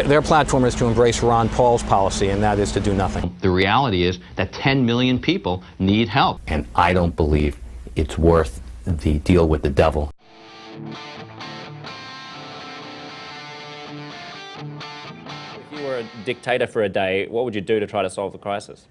Their platform is to embrace Ron Paul's policy, and that is to do nothing. The reality is that 10 million people need help. And I don't believe it's worth the deal with the devil. If you were a dictator for a day, what would you do to try to solve the crisis?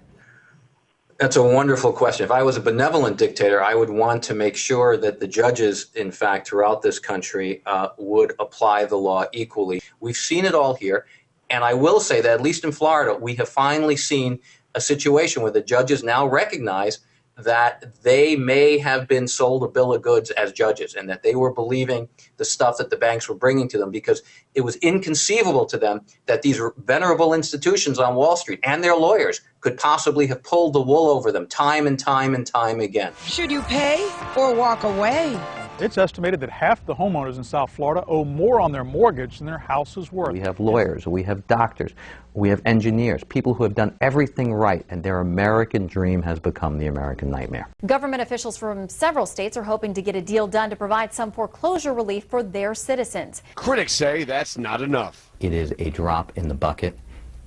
That's a wonderful question. If I was a benevolent dictator, I would want to make sure that the judges, in fact, throughout this country would apply the law equally. We've seen it all here. And I will say that, at least in Florida, we have finally seen a situation where the judges now recognize that they may have been sold a bill of goods as judges and that they were believing the stuff that the banks were bringing to them, because it was inconceivable to them that these venerable institutions on Wall Street and their lawyers could possibly have pulled the wool over them time and time and time again. Should you pay or walk away? It's estimated that half the homeowners in South Florida owe more on their mortgage than their house is worth. We have lawyers, we have doctors, we have engineers, people who have done everything right, and their American dream has become the American nightmare. Government officials from several states are hoping to get a deal done to provide some foreclosure relief for their citizens. Critics say that's not enough. It is a drop in the bucket,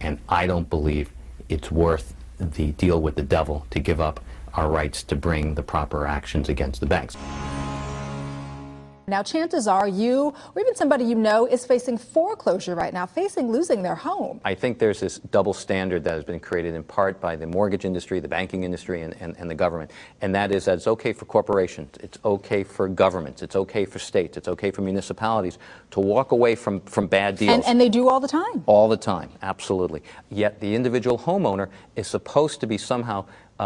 and I don't believe it's worth the deal with the devil to give up our rights to bring the proper actions against the banks. Now, chances are you, or even somebody you know, is facing foreclosure right now, facing losing their home. I think there's this double standard that has been created in part by the mortgage industry, the banking industry, and the government. And that is that it's okay for corporations, it's okay for governments, it's okay for states, it's okay for municipalities to walk away from bad deals. And they do all the time. All the time, absolutely. Yet the individual homeowner is supposed to be somehow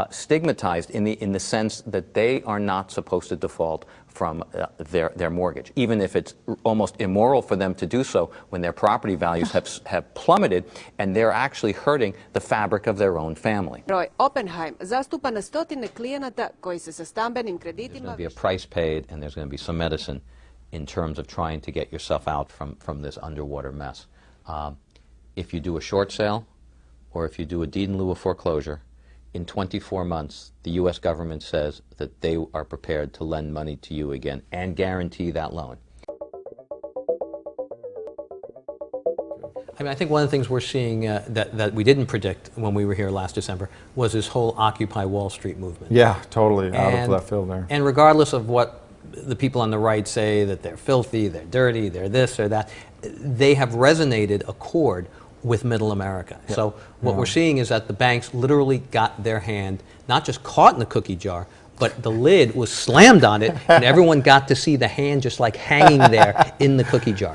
stigmatized in the sense that they are not supposed to default from their mortgage, even if it's almost immoral for them to do so when their property values have plummeted and they're actually hurting the fabric of their own family. Oppenheim zastupa na stotine klijenata koji se sa stambenim kreditima. There's going to be a price paid, and there's going to be some medicine in terms of trying to get yourself out from this underwater mess. If you do a short sale, or if you do a deed in lieu of foreclosure, in 24 months, the U.S. government says that they are prepared to lend money to you again and guarantee that loan. I mean, I think one of the things we're seeing that we didn't predict when we were here last December was this whole Occupy Wall Street movement. Yeah, totally out of left field there. And regardless of what the people on the right say, that they're filthy, they're dirty, they're this or that, they have resonated a chord with middle America. Yeah. So what we're seeing is that the banks literally got their hand not just caught in the cookie jar, but the lid was slammed on it and everyone got to see the hand just like hanging there in the cookie jar.